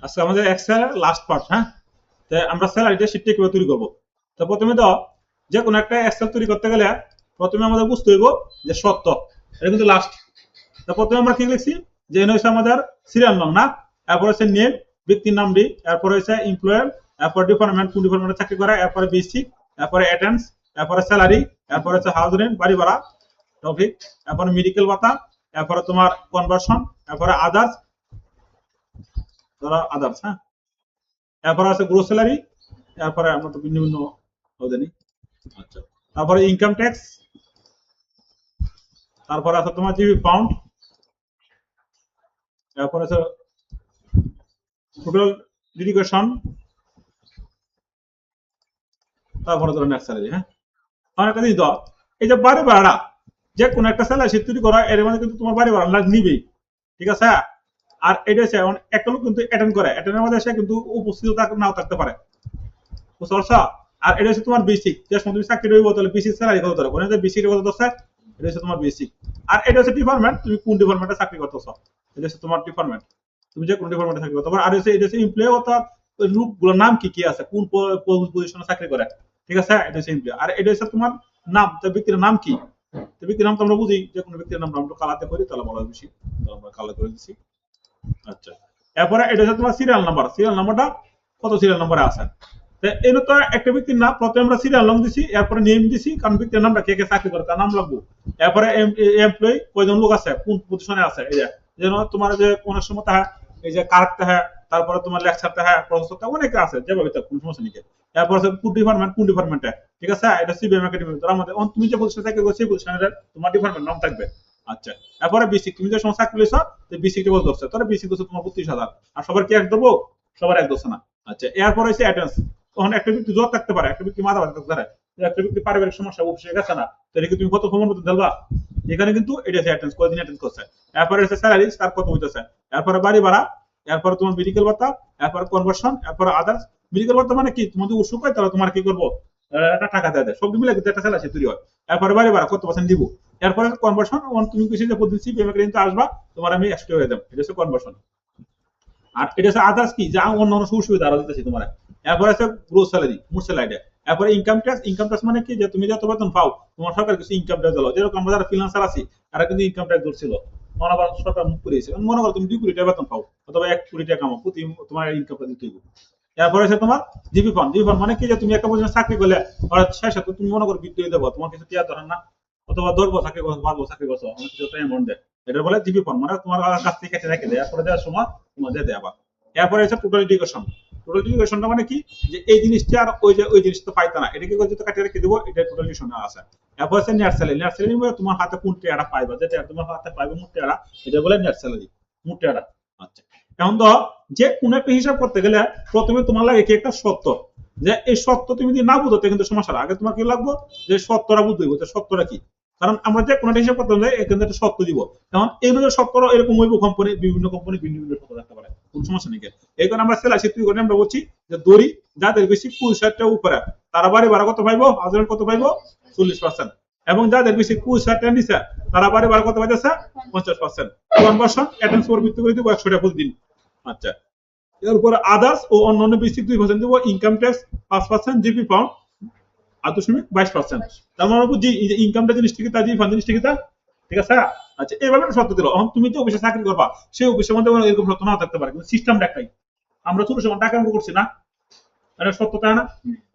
আজকে আমাদের Excel last part. হ্যাঁ, তো আমরা স্যালারিটা শিটটা কিভাবে তৈরি করবো। তো প্রথমে তো যে কোনো একটা এক্সেল তৈরি করতে গেলে প্রথমে আমাদের বুঝতে হইব যে সত্য, এটা কিন্তু লাস্ট। তো প্রথমে আমরা কি লিখছি যে এনে হচ্ছে আমাদের সিরিয়াল নাম না, এরপর হচ্ছে নেম ব্যক্তির নামটি, এরপর হচ্ছে এমপ্লয়ার, এরপর ডিপার্টমেন্ট কোন ডিপার্টমেন্টে চাকরি করে, এরপরে বেসিক, এরপরে অ্যাটেন্ডস, এরপরে স্যালারি, এরপর হচ্ছে হাউস রেন্ট বাড়ি ভাড়া টপিক, এরপরে মেডিকেল ভাতা, এরপরে তোমার কনভার্সন, এরপরে আদার্স, ধরো আদার্স। হ্যাঁ, এরপরে আছে গ্রোস স্যালারি, এরপরে আমরা তো ভিন্ন ভিন্ন জানি। আচ্ছা, তারপরে ইনকাম ট্যাক্স, তারপরে আছে তোমার জিবি পাউন্ড, এরপরে আছে টোটাল ডেডিকেশন, তারপরে ধরো নেট স্যালারি। হ্যাঁ, আমার একটা জিনিস দাও, এই যে বাড়ি ভাড়া, যে কোনো একটা স্যালারি শিট তৈরি করা এর মধ্যে কিন্তু তোমার বাড়ি ভাড়া লাগ নিবেই, ঠিক আছে। আর এটা হচ্ছে একটা লোক কিন্তু অ্যাটেন্ড করে, অ্যাটেন্ডের মধ্যে সে কিন্তু উপস্থিত নাও থাকতে পারে, বুঝতে পারছো। আর এটা হচ্ছে তোমার বেসিক, যে সময় তুমি চাকরি হইব তাহলে বেসিক স্যালারি কত ধরো, মানে বেসিক কত দশ, এটা হচ্ছে তোমার বেসিক। আর এটা হচ্ছে ডিপার্টমেন্ট, তুমি কোন ডিপার্টমেন্টে চাকরি করতেছ, এটা হচ্ছে তোমার ডিপার্টমেন্ট, তুমি যে কোন ডিপার্টমেন্টে চাকরি করতে। আর হচ্ছে এটা হচ্ছে এমপ্লয়ি, অর্থাৎ ওই লোকগুলোর নাম কি কি আছে, কোন পজিশনে চাকরি করে, ঠিক আছে, এটা হচ্ছে এমপ্লয়ি। আর এটা হচ্ছে তোমার নাম, তো ব্যক্তির নাম কি, তো ব্যক্তির নাম তো আমরা বুঝি, যে কোনো ব্যক্তির নাম আমরা কালাতে করি তাহলে বলা বেশি, আমরা কালার করে দিচ্ছি। আচ্ছা, এরপরে এটা হচ্ছে তোমার সিরিয়াল নাম্বার, সিরিয়াল নাম্বারটা কত সিরিয়াল নাম্বারে আছে। এর তো একটা ব্যক্তির নাম, প্রথমে আমরা সিরিয়াল নাম দিছি, এরপরে নেম দিছি, কারণ ব্যক্তির নামটা কে কে চাকরি করে তার নাম লাগবো। এরপরে এমপ্লয়ি কয়জন লোক আছে, কোন পজিশনে আছে, এই যে যেন তোমার যে কোন সময় তাহা এই যে কারেক্ট হ্যাঁ, তারপরে তোমার লেকচারটা হ্যাঁ, প্রফেসরটা অনেকে আছে যেভাবে কোন সমস্যা নেই। এরপর আছে কোন ডিপার্টমেন্ট, কোন ডিপার্টমেন্টে, ঠিক আছে, এটা সিবিএম একাডেমি, তার আমাদের তুমি যে পজিশনে চাকরি করছো সেই পজিশনের তোমার ডিপার্টমেন্ট নাম থাকবে। আচ্ছা, এরপরে বেসিক, তুমি যে সময় চাকরি লইছো বেসিক বলতে হচ্ছে, তাহলে বেসিক হচ্ছে তোমার 32,000। আর সবার কি এক দেবো, সবার এক দোষ না। আচ্ছা, এরপর হচ্ছে অ্যাটেন্ডেন্স, তখন একটা ব্যক্তি জ্বর থাকতে পারে, একটা ব্যক্তি মাথা ব্যথা থাকতে পারে, একটা ব্যক্তি পারিবারিক সমস্যা অফিসে গেছে না, তাহলে কি তুমি কত সময় মতো দেবা, এখানে কিন্তু এটা অ্যাটেন্ডেন্স কতদিন অ্যাটেন্ড করছে। এরপরে হচ্ছে স্যালারি, তার কত হইতেছে, এরপরে বাড়ি ভাড়া, এরপরে তোমার মেডিকেল ভাতা, এরপরে কনভার্সন, এরপরে আদার্স। মেডিকেল ভাতা মানে কি, তোমার যদি অসুখ হয় তাহলে তোমার কি করবো, একটা টাকা দেয়, সব মিলে কিন্তু একটা স্যালারি তৈরি হয়। এরপরে বাড়ি ভাড়া কত পার্সেন্ট দিব, এরপরে কনভার্সন, তুমি কিছু যে প্রতিদিন সিপিএম কিন্তু আসবা, তোমার আমি এক্সট্রা হয়ে যাবো, এটা হচ্ছে কনভার্সন। আর এটা হচ্ছে আদার্স কি, যা অন্য অন্য সুযোগ সুবিধা আরো দিতেছি তোমার। এরপর আছে গ্রোস স্যালারি, মোট স্যালারি। এরপরে ইনকাম ট্যাক্স, ইনকাম ট্যাক্স মানে কি, যে তুমি যত বেতন পাও তোমার সরকার কিছু ইনকাম ট্যাক্স দিলো, যেরকম আমরা যারা ফ্রিল্যান্সার আছি তারা কিন্তু ইনকাম ট্যাক্স ধরছিল, মনে করো সরকার মুখ করেছে, মনে করো তুমি 2 কোটি টাকা বেতন পাও অথবা 1 কোটি টাকা কামাও, প্রতি তোমার ইনকামটা দিতে হবে। এরপরে আছে তোমার জিপি ফান্ড, জিপি ফান্ড মানে কি, যে তুমি একটা পজিশনে চাকরি করলে শেষে তুমি মনে করো বিদ্যুৎ দেবো, তোমার কিছু টিয়া ধরেন না, অথবা 10 বছর চাকরি করছো, 5 বছর চাকরি করছো, অনেক কিছু একটা অ্যামাউন্ট দেয়, এটা বলে জিপি ফান্ড, মানে তোমার কাছ থেকে কেটে রেখে দেয়, এরপরে দেওয়ার সময় তোমার দিয়ে দেয় আবার। এরপরে হচ্ছে টোটাল এডুকেশন, টোটাল এডুকেশনটা মানে কি, যে এই জিনিসটা আর ওই জিনিসটা পাইতা না, এটা কি করে যদি কাটিয়ে রেখে দেবো, এটা টোটাল এডুকেশন আছে। এরপর হচ্ছে নেট স্যালারি, নেট স্যালারি মানে তোমার হাতে কোন টেয়ারা পাইবা, যেটা তোমার হাতে পাইবে মোট টেয়ারা, এটা বলে নেট স্যালারি, মোট টেয়ারা। আচ্ছা, এখন তো যে কোনো একটা হিসাব করতে গেলে প্রথমে তোমার লাগে কি একটা সত্য, যে এই সত্য তুমি যদি না বুঝতে কিন্তু সমস্যা, আগে তোমার কি লাগবে, যে সত্যটা বুঝতে হবে, সত্যটা কি। কারণ আমরা যে কোনো হিসাব করতে হলে এখানে একটা সত্য দিব, এখন এই সত্য এরকম হইব, কোম্পানি বিভিন্ন কোম্পানি ভিন্ন ভিন্ন সত্য রাখতে পারে, কোন সমস্যা নেই। এই কারণে আমরা সেলাই তৈরি করে আমরা বলছি যে দড়ি যাদের বেশি 65 উপরে তারা বাড়ি ভাড়া কত পাইবো, হাজার কত পাইবো, 40%। এবং যাদের বেশি 65 নিচে তারা বাড়ি ভাড়া কত পাইতেছে, 50%। কনভার্সন অ্যাটেন্ডেন্স উপর ভিত্তি করে দিব 100 টাকা প্রতিদিন। আচ্ছা, এর উপর আদার্স ও অন্যান্য বেসিক 2% দিব, ইনকাম ট্যাক্স 5%, জিপি পাউন্ড 8.22%। তার মানে বুঝি ইনকামটা জিনিস ঠিক, তার জিপি ফান্ড জিনিস ঠিক, ঠিক আছে। আচ্ছা, এইভাবে সত্য দিল। এখন তুমি যে অফিসে চাকরি করবা সেই অফিসের মধ্যে এরকম সত্য না থাকতে পারে, কিন্তু সিস্টেমটা একটাই, আমরা 40 সময় টাকা অঙ্ক করছি না, এটা সত্য তাই না,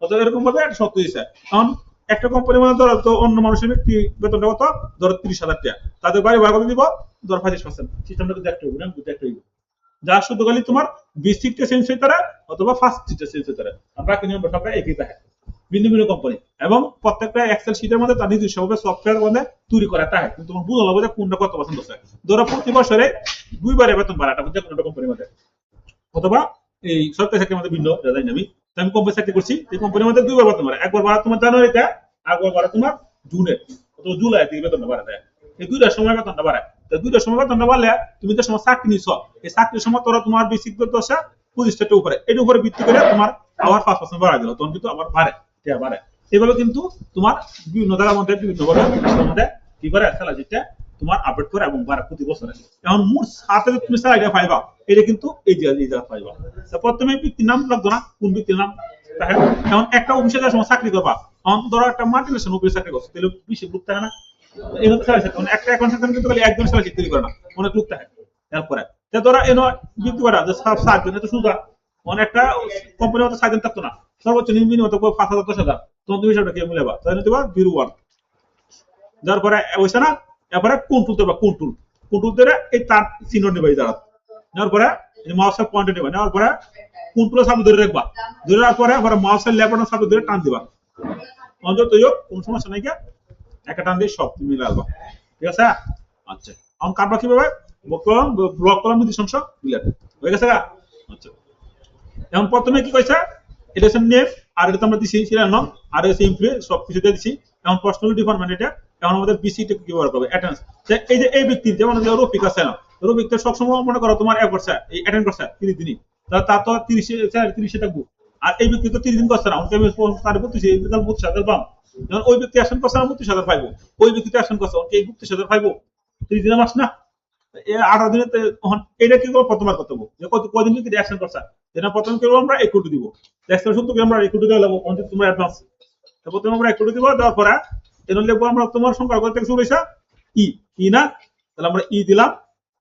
অথবা এরকম ভাবে একটা সত্য দিচ্ছে। এখন একটা কোম্পানির মধ্যে ধরো তো অন্য মানুষের ব্যক্তি বেতনটা কত, ধরো 30,000 টাকা, তাদের বাড়ি ভাড়া কত দিব, ধরো 25%, সিস্টেমটা কিন্তু একটা হইব না, দুটো একটা হইব, যা শুধু খালি তোমার বেসিকটা চেঞ্জ হইতে পারে অথবা ফার্স্টটা চেঞ্জ হইতে পারে, আমরা কিন্তু সবটা একই থাকে ভিন্ন ভিন্ন কোম্পানি। এবং প্রত্যেকটা এক্সেল শিটের মধ্যে তার নিজস্ব ভাবে সফটওয়্যার মধ্যে তৈরি করা থাকে, কিন্তু তোমার বুঝা লাগবে যে কোনটা কত পছন্দ আছে। ধরো প্রতি বছরে 2 বারে বেতন বাড়াটা যে কোনো কোম্পানির মধ্যে, অথবা এই সরকারি চাকরির মধ্যে ভিন্ন জানি আমি, আমি কোম্পানি চাকরি করছি, এই কোম্পানির মধ্যে 2 বার বেতন বাড়ে, একবার বাড়া তোমার জানুয়ারিতে, একবার বাড়া তোমার জুনে অথবা জুলাই থেকে বেতনটা বাড়া দেয়, এই 2টার সময় বেতনটা বাড়ায়। তো 2টার সময় বেতনটা বাড়লে তুমি যে সময় চাকরি নিছ এই চাকরির সময় তোরা তোমার বেসিক বেতন আছে 25 উপরে, এর উপরে ভিত্তি করে তোমার আবার 5% বাড়া দিল, তখন কিন্তু আবার বাড়ে, ঠিক বাড়ে। এভাবে কিন্তু তোমার বিভিন্ন জায়গার মধ্যে বিভিন্ন ভাবে মধ্যে কি করে স্যালারিটা তোমার আপডেট করে এবং প্রতি বছরে এখন মোট সাথে তুমি স্যালারিটা পাইবা এটা কিন্তু এই জায়গা পাইবা। প্রথমে ব্যক্তির নাম লাগতো না, কোন ব্যক্তির নাম। এখন একটা অফিসে যাওয়ার সময় চাকরি করবা, এখন ধরো একটা মাল্টিনেশনাল অফিসে চাকরি করছো, তাহলে বেশি গ্রুপ থাকে না, এইভাবে স্যালারি একটা অ্যাকাউন্ট কিন্তু খালি একজন স্যালারি তৈরি করে না, অনেক লোক থাকে। এরপরে ধরো এনো ব্যক্তি করা যে 7 জন, এটা সুদা মানে একটা কোম্পানি মতো 7 জন থাকতো না, সর্বোচ্চ নিম্ন হতো 5,000 10,000, তখন তুমি হিসাবটা কি মিলাবা, তাহলে দিবা 01। যার পরে হইছে না, এরপরে কন্ট্রোল দেবা, কন্ট্রোল ধরে এই তার চিহ্ন নেবা, এই দ্বারা নেওয়ার পরে মাউসের পয়েন্টে নেবা, নেওয়ার পরে কন্ট্রোল সাবজেক্ট ধরে রাখবা, ধরে রাখার পরে আবার মাউসের লেফট সাবজেক্ট ধরে টান দিবা, অন্তত কোন সমস্যা নাই, একটা টান দিয়ে সব মিলে আলবা। ঠিক আছে? আচ্ছা, এখন কাটবা কিভাবে, ব্লক কলাম নীতিশংস ডিলেট হয়ে গেছে। আচ্ছা, এখন প্রথমে কি কইছে, এটা হচ্ছে নেম, আর এটা তো আমরা দিছি সিরিয়াল নাম, আর হচ্ছে এমপ্লয়ি, সব কিছু দিয়ে দিছি। এখন পার্সোনাল ডিপার্টমেন্ট এটা, এখন আমাদের বিসি টা কি ব্যবহার করবে, অ্যাটেন্ডেন্স। এই যে এই ব্যক্তি যেমন রফিক আছে না, রফিক তো সবসময় মনে করো তোমার এক করছে, এই অ্যাটেন্ড করছে 30 দিনই, তার তো 30 থাকবো, আর এই ব্যক্তি তো 30 দিন করছে না, অনেকে আমি তার 32,000 পাম। যেমন ওই ব্যক্তি অ্যাকশন করছে না 32,000 পাইবো, ওই ব্যক্তি অ্যাকশন করছে এই 32,000 পাইবো, 30 দিনের মাস না, 18 দিনে। এটা কি করবো, প্রথমবার করতে হবে যে কদিন যদি অ্যাকশন করছে, যেটা প্রথমে করবো আমরা ইকুইটি দিব, অ্যাকশন সূত্র কি আমরা ইকুইটি দেওয়া লাগবো, তোমরা অ্যাডভান্স, প্রথমে আমরা ইকুইটি দিব, দেওয়ার পরে এটা লিখবো আমরা তোমার সংখ্যা কত থেকে শুরু হইছে ই না, তাহলে আমরা ই দিলাম,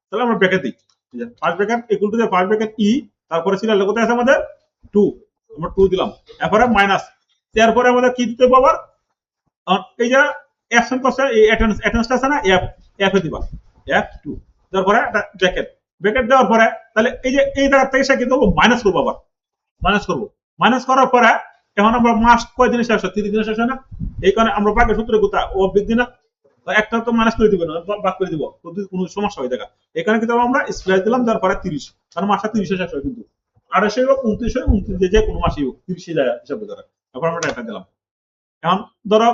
তাহলে আমরা ব্র্যাকেট দিই, ঠিক আছে, first bracket equal to first bracket ই, তারপরে সিরিয়াল কোথায় আছে আমাদের 2, আমরা 2 দিলাম, এরপরে মাইনাস, এরপরে আমাদের কি দিতে পারবো, এই যে অ্যাকশন করছে এই অ্যাটেন্ডেন্সটা আছে না, এফ এ দিবা, F2, তারপরে ব্র্যাকেট দেওয়ার পরে তাহলে এই যে এই জায়গা থেকে সে কি করবো, মাইনাস করবো, আবার মাইনাস করার পরে এখন আমরা মাস কয় দিনে শেষ হয়, 30 দিনে শেষ হয় না, এই কারণে আমরা বাকি সূত্রে কোথা ও বৃদ্ধি না, একটা তো মাইনাস করে দিব না, বাদ করে দিব, কোনো সমস্যা হয় দেখা, এখানে কিন্তু আমরা স্প্লাইস দিলাম, তারপরে 30, কারণ মাসটা 30 শেষ হয়, কিন্তু 28 হোক 29 হোক 29 যে কোনো মাসেই হোক 30 যায় হিসাবে ধরে, তারপর আমরা এটা দিলাম। এখন ধরো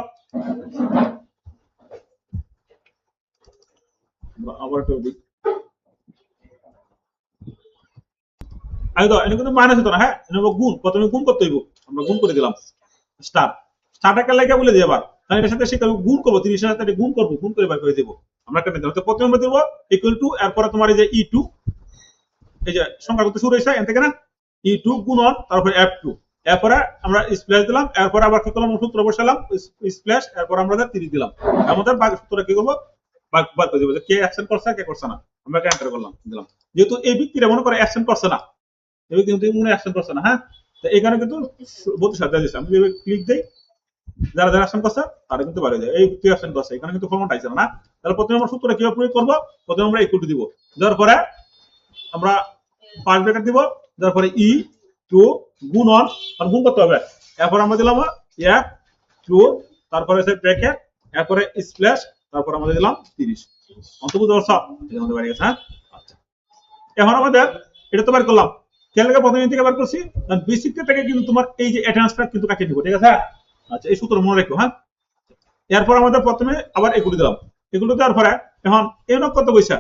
আবার একটা দিক, আগে তো এটা কিন্তু মাইনাস হতো না, হ্যাঁ গুণ, প্রথমে গুণ করতে হইব, আমরা গুণ করে দিলাম, স্টারটাকে লাগে বলে দিই, আবার কারণ এটার সাথে সেটা গুণ করবো, 30 এর সাথে গুণ করবো, গুণ করে বার করে দেবো, আমরা একটা নিতে হবে, প্রথমে আমরা দেবো ইকুয়াল টু, এরপরে তোমার এই যে E2, এই যে সংখ্যা করতে শুরু হয়েছে এখান থেকে না, E2 গুণন, তারপরে F2, এরপরে আমরা স্প্ল্যাশ দিলাম, এরপর আবার কি করলাম, সূত্র বসালাম স্প্ল্যাশ, এরপর আমরা 30 দিলাম, আমাদের বাকি সূত্রটা কি করবো, বার করে দেবো যে কে অ্যাকশন করছে কে করছে না, আমরা এন্টার করলাম দিলাম, যেহেতু এই ব্যক্তিরা মনে করে অ্যাকশন করছে না, এই ব্যক্তি কিন্তু মনে অ্যাকশন করছে না, হ্যাঁ, তো এখানে কিন্তু 32 দিয়েছে, আমি যদি ক্লিক দেই, যারা যারা অ্যাকশন করছে তারা কিন্তু বাইরে যায়, এই ব্যক্তি অ্যাকশন করছে, এখানে কিন্তু ফর্মটা আইছে না, তাহলে প্রথমে আমরা সূত্রটা কিভাবে প্রয়োগ করবো, প্রথমে আমরা ইকুয়াল টু দিব, দেওয়ার পরে আমরা ফার্স্ট ব্র্যাকেট দিব, তারপরে E2 গুণন, আর গুণ করতে হবে, এরপর আমরা দিলাম F2, তারপরে আছে ব্র্যাকেট, এরপরে স্প্ল্যাশ, তারপর আমরা দিলাম 30, অন্ত বুঝতে পারছো, আমাদের বাইরে গেছে, হ্যাঁ। আচ্ছা, এখন আমাদের এটা তো বার করলাম, কেন লাগে প্রথমে থেকে বার করছি, কারণ বেসিক থেকে কিন্তু তোমার এই যে অ্যাটেন্ডেন্সটা কিন্তু কাটিয়ে দিব, ঠিক আছে। আচ্ছা, এই সূত্র মনে রাখো, হ্যাঁ। এরপর আমাদের প্রথমে আবার এগুলো দিলাম, এগুলো দেওয়ার পরে এখন এই কত পয়সা,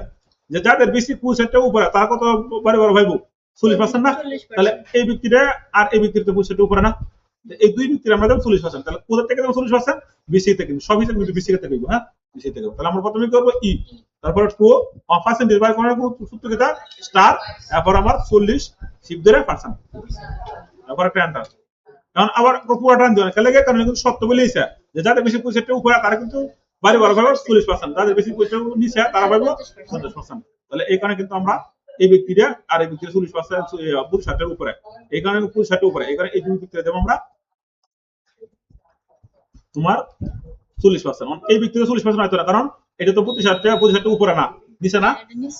যে যাদের বেশি পুরুষেরটা উপরে তারা কত বারে বারে ভাইবো 40% না, তাহলে এই ব্যক্তিটা আর এই ব্যক্তির তো পুরুষেরটা উপরে না, এই দুই ব্যক্তির আমরা দেবো 40%, তাহলে কোথা থেকে দেবো 40%, বেশি থেকে, কিন্তু সব হিসাব কিন্তু বেশি থেকে দেবো, হ্যাঁ, বেশি থেকে, তাহলে আমরা প্রথমে কি করবো ই, তারপরে 2 পার্সেন্টেজ বাই করার সূত্র কিটা স্টার, তারপর আমার 40 শিফট ধরে পার্সেন্ট, তারপর একটা এন্টার। এখন আবার পুরো টান দিও না, কেন লাগে, কারণ কিন্তু সত্য বলেই স্যার, যে যাদের বেশি পুরুষেরটা উপরে তারা কিন্তু বাড়ি বড় ভাবে 40%, যাদের বেশি পুরুষের নিচে তারা পাবো 50%, তাহলে এই কারণে কিন্তু আমরা এই ব্যক্তিটা আর এই ব্যক্তির 40% পুরুষের উপরে, এই কারণে পুরুষের উপরে, এই কারণে এই দুই ব্যক্তিরা দেবো আমরা তোমার 40%, এই ব্যক্তির 40% হয়তো না, কারণ এটা তো 25,000 উপরে না, নিচে না,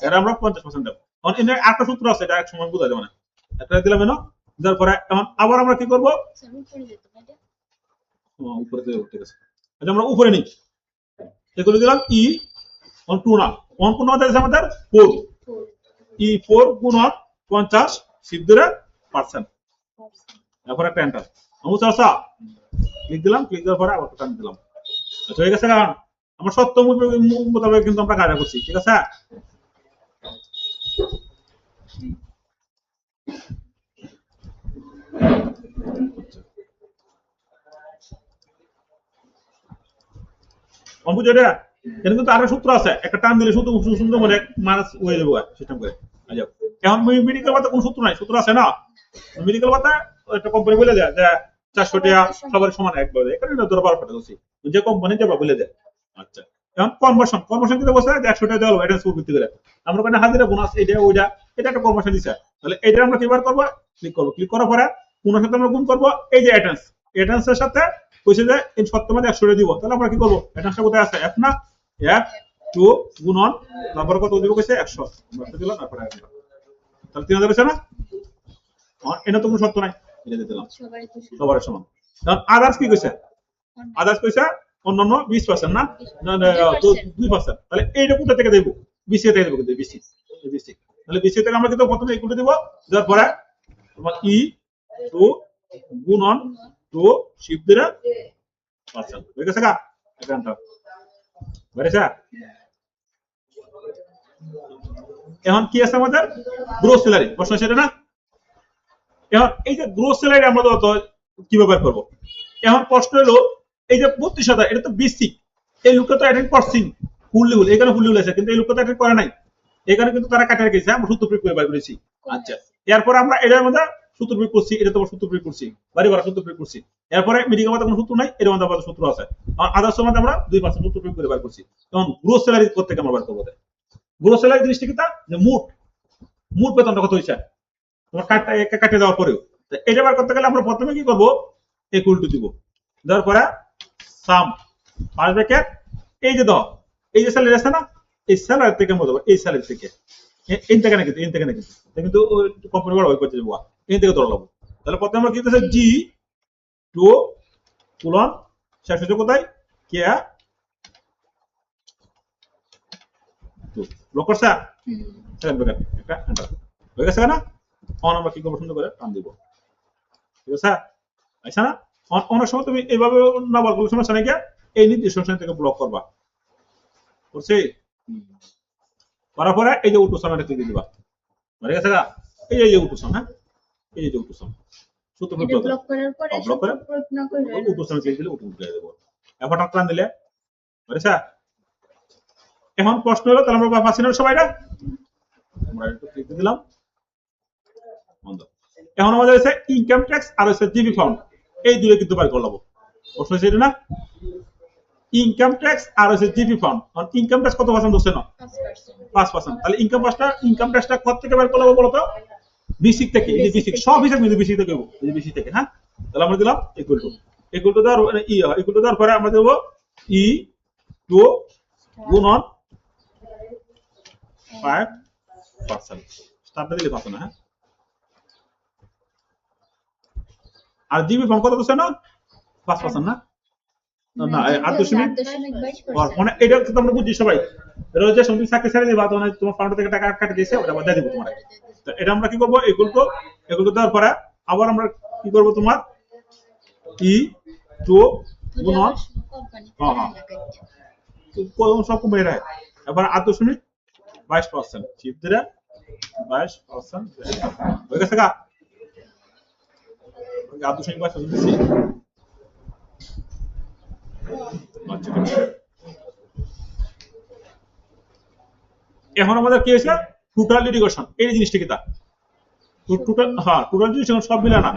এর আমরা 50% দেবো। এখন এর একটা সূত্র আছে, এটা এক সময় বোঝা যাবে না, একটা দিলাম এনো, তারপরে এখন আবার আমরা কি করবো, উপরে দেবো, ঠিক আছে, আমরা উপরে নিই, এগুলো দিলাম E2 না, 1 কোন আমাদের 4, E4 গুণ 50 শিফট ধরে পার্সেন্ট, এরপর একটা এন্টার, বুঝতে পারছো, ক্লিক দিলাম, ক্লিক দেওয়ার পরে আবার টান দিলাম, আচ্ছা হয়ে গেছে, কারণ আমরা সত্য মোতাবেক কিন্তু আমরা কাজটা করছি, ঠিক আছে। বুঝে এখানে কিন্তু আরো সূত্র আছে, একটা টান দিলে শুধু সুন্দর করে মাইনাস হয়ে যাবে সিস্টেম করে। আচ্ছা, এখন মেডিকেল ভাতা কোনো সূত্র নাই, সূত্র আছে না? মেডিকেল ভাতা একটা কোম্পানি বলে দেয় যে 400 টাকা সবার সমান একবারে, এখানে ধরো 12 টাকা দিচ্ছি, যে কোম্পানি যাবা বলে দেয়। আচ্ছা, এখন কনভার্সন কিন্তু বসে 100 টাকা দেওয়া অ্যাডভান্স ভিত্তি করে আমরা ওখানে হাজিরা বোনাস এটা ওইটা এটা একটা কনভার্সন দিছে। তাহলে এটা আমরা কিবার করব, ক্লিক করার পরে কোন সাথে আমরা গুণ করব, এই যে অ্যাডভান্সের সাথে কইছে যে এই সত্যের মধ্যে 100 টাকা দিব, তাহলে আমরা কি করব, অ্যাডভান্সটা কোথায় আছে, এফ না, এফ 2 গুণন তারপর কত দিব কইছে 100, আমরা দিলাম তারপরে তাহলে 3000 হইছে না? এটা তো কোনো শর্ত নাই, এটা দিয়ে দিলাম সবার সমান। কারণ আদার্স কি কইছে, আদার্স কইছে অন্যান্য 20% না 2%, তাহলে এইটা কোথা থেকে দেব, বিসি থেকে দেব, কিন্তু বিসি তাহলে বিসি থেকে আমরা কিন্তু প্রথমে ইকুয়াল দেব, দেওয়ার পরে তোমার ই টু গুণন টু শিফট দিলে পার্সেন্ট হয়ে গেছে গা এখানটা বেরেছে। এখন কি আছে আমাদের, গ্রোস স্যালারি, প্রশ্ন সেটা না? এখন এই যে গ্রোস স্যালারি আমরা তো কিভাবে করব, এখন প্রশ্ন হলো এই যে 32,000 এটা তো বেসিক, এই লোকটা তো অ্যাটেন্ড করছি ফুল লেভেল, এখানে ফুল লেভেল আছে কিন্তু এই লোকটা তো অ্যাটেন্ড করে নাই, এখানে কিন্তু তারা কাটা রেখেছে, আমরা সূত্র প্রয়োগ করে বের করেছি। আচ্ছা, এরপর আমরা এটার মধ্যে সূত্র প্রয়োগ করছি, এটা তো সূত্র প্রয়োগ করছি, বাড়ি বাড়া সূত্র প্রয়োগ করছি, এরপরে মেডিকেল মধ্যে কোনো সূত্র নাই, এর মধ্যে আমাদের সূত্র আছে, আদার্স মধ্যে আমরা 2% সূত্র প্রয়োগ করে বের করছি। তখন গ্রোস স্যালারি করতে আমরা বের করব, গ্রোস স্যালারি জিনিসটা কি, তা যে মোট বেতনটা কত হইছে তোমার কাটে দেওয়ার পরেও, এটা বার করতে গেলে আমরা প্রথমে কি করব, ইকুয়াল টু দিব, দেওয়ার পরে সাম ফার্স্ট ব্র্যাকেট, এই যে দাও এই যে স্যালারি আছে না, এই স্যালারি থেকে আমরা দেবো, এই স্যালারি থেকে ইনটেকে না কিন্তু কোম্পানি বড় ওই করতে দেবো, এই থেকে ধরে নেবো। তাহলে প্রথমে আমরা কি করতেছি, জি টু কোলন শেষ হচ্ছে কোথায়, কে টু লক করছে সেকেন্ড ব্র্যাকেট একটা এন্টার হয়ে গেছে না? অন আমরা কি করব, সুন্দর করে টান দিব, ঠিক আছে আচ্ছা না? অনেক সময় তুমি এইভাবে না বল, কোনো সমস্যা নাই, এই নির্দিষ্ট থেকে ব্লক করবা, করছি করার পরে এই যে উটুসামটা ক্লিক দিবা, হয়ে গেছে গা, এই যে উটুসাম, হ্যাঁ এই যে উটুসাম সূত্র ব্লক করার পরে ব্লক করে প্রয়োগ না করে উটুসাম ক্লিক দিলে উটু উঠে দেব, এখন টান দিলে হয়েছে। এখন প্রশ্ন হলো, তাহলে আমরা পাচ্ছি না সবাইটা, আমরা একটু ক্লিক দিলাম বন্ধ। এখন আমাদের আছে ইনকাম ট্যাক্স আর আছে জিবি ফান্ড, এই দুটো কিন্তু বের করলাম, প্রশ্ন হচ্ছে এটা না, ইনকাম ট্যাক্স আর হচ্ছে জিবি ফান্ড। ইনকাম ট্যাক্স কত পার্সেন্ট হচ্ছে না, 5%, তাহলে ইনকাম ট্যাক্সটা কত থেকে বের করলাম বলতো, বেসিক থেকে, এই যে বেসিক সব হিসাব কিন্তু বেসিক থেকে, এই যে বেসিক থেকে, হ্যাঁ তাহলে আমরা দিলাম ইকুয়াল টু দেওয়ার ইকুয়াল টু দেওয়ার পরে আমরা দেব ই টু গুণন 5%, স্টারটা দিলে পাচ্ছ না, হ্যাঁ আর জিবি ফান্ড কত হচ্ছে না 5% না, না 8.22, মানে এটা তো আমরা বুঝি সবাই, এটা হচ্ছে তুমি চাকরি ছেড়ে দিবা, তখন তোমার ফান্ড থেকে টাকা কাটে দিয়েছে, ওটা বাদ দিয়ে দিব তোমার। তো এটা আমরা কি করব, ইকুয়াল টু দেওয়ার পরে আবার আমরা কি করব, তোমার ই টু গুণন সব কমে রাখে, এবার 8.22% চিপ দিলে 22% হয়ে গেছে গা, 8.22% দিচ্ছি। এখন আমাদের কি হয়েছে, টোটাল লিটিগেশন, এই জিনিসটা কি, তা টোটাল, হ্যাঁ টোটাল লিটিগেশন সব মিলা না,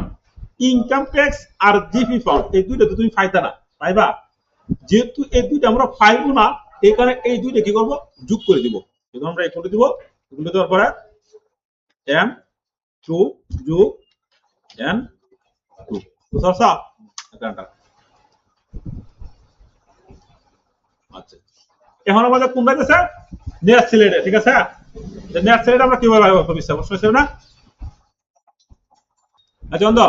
ইনকাম ট্যাক্স আর জিপি ফান্ড এই দুইটা তো তুমি পাইতা না, পাইবা, যেহেতু এই দুইটা আমরা পাইবো না, এই কারণে এই দুইটা কি করব, যোগ করে দিব, এখন আমরা করে দিব, এগুলো দেওয়ার পরে এম টু যোগ এন টু, বুঝতে পারছো? আচ্ছা, এখন আমাদের কোনটা গেছে, নেট সিলেটে, ঠিক আছে, নেট সিলেট আমরা কিভাবে বুঝতে না? আচ্ছা বন্ধু,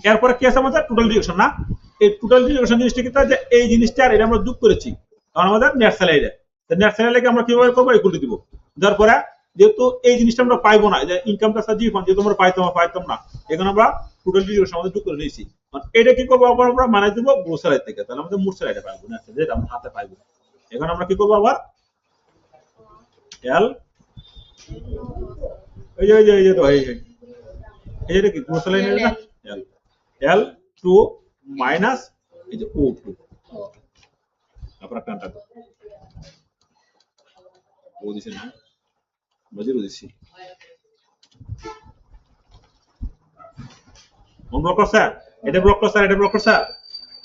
এরপরে কি আছে আমাদের টোটাল ডিডাকশন না, এই টোটাল ডিডাকশন জিনিসটা কি, যে এই জিনিসটা আর এটা আমরা যোগ করেছি, কারণ আমাদের নেট স্যালারি, নেট স্যালারিকে আমরা কিভাবে করবো, ইকুয়াল দিব, তারপরে যেহেতু এই জিনিসটা আমরা পাইবো না, যে ইনকাম ট্যাক্স আর জিপি ফান্ড যেহেতু আমরা পাইতাম না, এখন আমরা টোটাল ডিডাকশন আমাদের যোগ করে নিয়েছি, এটা কি করবো, আবার আমরা মানে দিব গ্রোস স্যালারি থেকে, তাহলে আমাদের মোট স্যালারিটা পাইবো, নেট স্যালারি যেটা আমরা হাতে পাইবো। এখন আমরা কি করবো, আবার এল এই যে তো এই যে কি গ্রোস স্যালারি না, এল টু মাইনাস এই যে ও টু, তারপর টানটা ও দিছে না বাজিরো দিছি কোন ব্লক করছে এটা ব্লক করছে এটা ব্লক করছে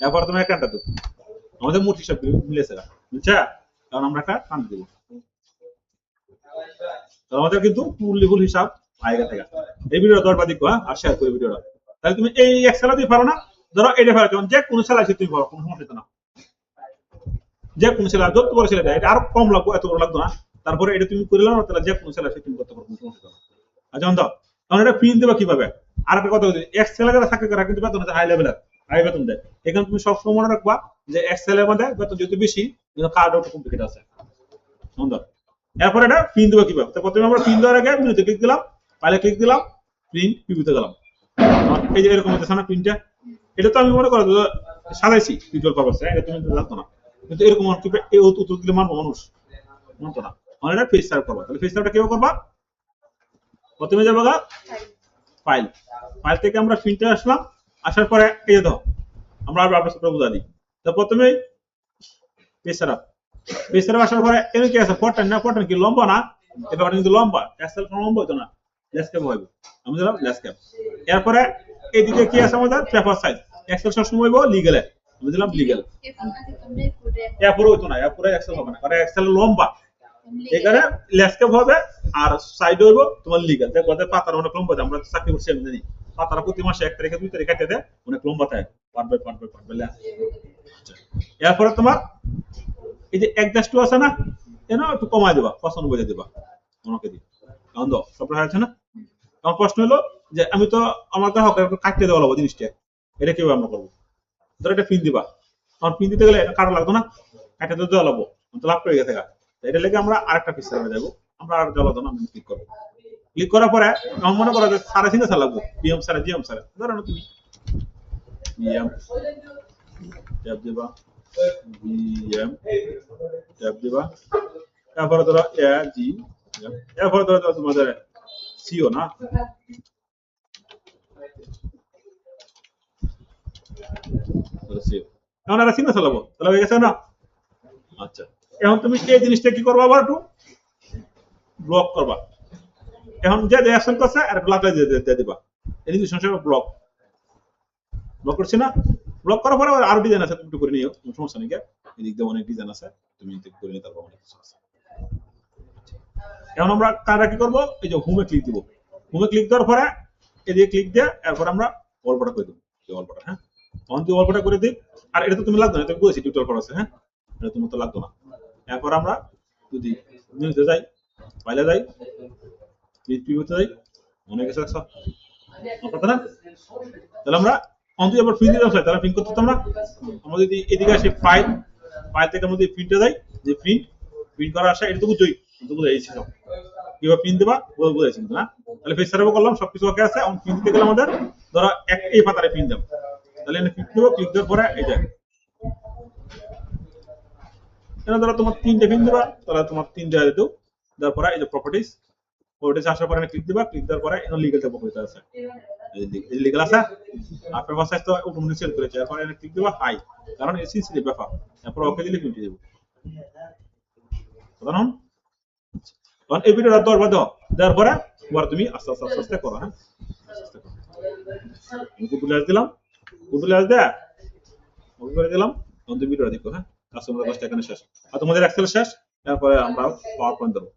এরপর তুমি একটা দাও আমাদের মোট হিসাব মিলেছে না বুঝছা কারণ আমরা একটা টান দেব তাহলে আমাদের কিন্তু ফুল হিসাব আইগা থেকে এই ভিডিওটা দরবার দেখো হ্যাঁ আর শেয়ার করে ভিডিওটা তাহলে তুমি এই এক্সেল দিয়ে পারো না ধরো এটা পারো যখন যে কোন সেল আছে তুমি পারো কোনো সমস্যা না যে কোন সেল যত বড় সেল এটা আর কম লাগবে এত বড় লাগবে না তারপরে এটা তুমি করে নাও তাহলে যে কোন সেল আছে তুমি করতে পারো কোনো সমস্যা না আচ্ছা অন্ত তখন এটা প্রিন্ট দেবা কিভাবে আর একটা কথা বলি এক্সেল এর চাকরি করা কিন্তু বেতন হাই লেভেলের হাই বেতন দেয় এখানে তুমি সব সময় মনে রাখবা যে এক্সেল এর মধ্যে বেতন যেহেতু বেশি কিন্তু কার্ড আউট কমপ্লিকেট আছে অন্ত এরপর এটা প্রিন্ট দেবা কিভাবে তো প্রথমে আমরা প্রিন্ট দেওয়ার আগে মেনুতে ক্লিক দিলাম ফাইলে ক্লিক দিলাম প্রিন্ট পিভিতে গেলাম এই যে এরকম হচ্ছে না প্রিন্টটা এটা তো আমি মনে করো সাজাইছি ভিজুয়াল পারপাসে এটা তুমি জানতো না কিন্তু এরকম এই উত্তর দিলে মানবো মানুষ মানতো না মানে এটা ফেস সার্ভ করবা তাহলে ফেস সার্ভটা কিভাবে করবা প্রথমে যাবো ফাইল ফাইল থেকে আমরা প্রিন্টে আসলাম আসার পরে এই যে দাও আমরা আপনার বুঝা দিই তো প্রথমে পেজ সার্ভ আসার পরে এর কি আছে ফরটান কি লম্বা না এটা কিন্তু লম্বা এক্সেল লম্বা হতো না ল্যান্ডস্কেপ হবে আমি দিলাম ল্যান্ডস্কেপ এরপরে এইদিকে কি আছে আমাদের পেপার সাইজ এক্সেল সবসময় হইব লিগ্যাল আমি দিলাম লিগ্যাল এরপরে হইতো না এরপরে এক্সেল হবে না কারণ এক্সেল লম্বা এখানে ল্যান্ডস্কেপ হবে আর সাইড হইব তোমার লিগ্যাল দেখো পাতার অনেক লম্বা আমরা চাকরি করছি আমি জানি পাতারা প্রতি মাসে 1 তারিখে 2 তারিখে কেটে দেয় অনেক লম্বা থাকে পার্ট বাই এরপরে তোমার এই যে একজাস্ট আছে না এনা একটু কমাই দেবা 95 বুঝে দেবা ওনাকে দি কারণ দাও সব আছে না আমার প্রশ্ন হলো যে আমি তো আমার তো হক কাটতে দেওয়া লাগবে জিনিসটা এটা কিভাবে আমরা করব ধর এটা পিন দিবা তখন পিন দিতে গেলে কাটা লাগতো না কাটতে দেওয়া লাগবে তো লাভ করে গেছে এটা লেগে আমরা আরেকটা পিস সার্ভে যাব আমরা আর দেওয়া লাগতো না আমি ক্লিক করব ক্লিক করার পরে আমার মনে করো যে সারা সিঙ্গেল লাগবে বিএম সারা জিএম সারা ধরো না তুমি বিএম ট্যাব দিবা বিএম ট্যাব দিবা তারপরে ধরো এ জি এরপরে ধরো তোমাদের সিও না এখন আর সিঙ্গেল চালাবো তাহলে হয়ে গেছে না আচ্ছা এখন তুমি এই জিনিসটা কি করবা আবার একটু ব্লক করবা এখন যে অ্যাকশন করছে আর ব্লক দিয়ে দিবা এই যে সংখ্যা ব্লক করছি না ব্লক করার পরে আর ডিজাইন আছে তুমি একটু করে নিও কোনো সমস্যা নেই এদিক দিয়ে অনেক ডিজাইন আছে তুমি ঠিক করে নিতে পারবে অনেক কিছু আছে এখন আমরা কারা কি করব এই যে হোমে ক্লিক দিব হোমে ক্লিক দেওয়ার পরে এদিকে ক্লিক দিয়ে এরপর আমরা ওয়ালপেপার করে দেব এই ওয়ালপেপার হ্যাঁ অন দি ওয়ালপেপার করে দিই আর এটা তো তুমি লাগবে না তুমি বুঝেছি টিউটোরিয়াল করা আছে হ্যাঁ এটা তুমি তো লাগবে না এরপর আমরা যদি নিউজে যাই ফাইলে যাই পিভিতে যাই অনেক কিছু আছে কথা না তাহলে আমরা অন দি আবার প্রিন্ট দিতে চাই তাহলে প্রিন্ট করতে তো আমরা যদি এদিকে আসি ফাইল থেকে আমরা যদি প্রিন্টে যাই যে প্রিন্ট করা আসে এটা তো বুঝই কিন্তু বুঝাইছি সব কিভাবে প্রিন্ট দেবা বুঝাইছি না তাহলে ফেস সার্ভে করলাম সবকিছু ওকে আছে এখন প্রিন্ট দিতে গেলে আমাদের ধরো এই পাতারে প্রিন্ট দেব তাহলে এখানে ক্লিক দেব ক্লিক দেওয়ার পরে এই যে এটা ধরো তোমার 3টে প্রিন্ট দেবা তাহলে তোমার 3 দেওয়া দিও তারপরে এই যে প্রপার্টিজ আসার পরে ক্লিক দিবা ক্লিক দেওয়ার পরে এখানে লিগ্যাল তে প্রপার্টিজ আছে এই লিগ্যাল আছে আর পেপার সাইজ তো অটোমেটিক সেট করেছে এরপর এখানে ক্লিক দিবা হাই কারণ এই সেন্সিটিভ ব্যাপার তারপর ওকে দিলে প্রিন্ট দেব কারণ তখন এই ভিডিওটা দরবার দাও দেওয়ার পরে আবার তুমি আস্তে আস্তে করো হ্যাঁ গুগল দিলাম দেয়া ওকে করে দিলাম তখন তুমি ভিডিওটা দেখো হ্যাঁ কাস্টমার কাজটা এখানে শেষ আর তোমাদের এক্সেল শেষ তারপরে আমরা পাওয়ার পয়েন্ট দেবো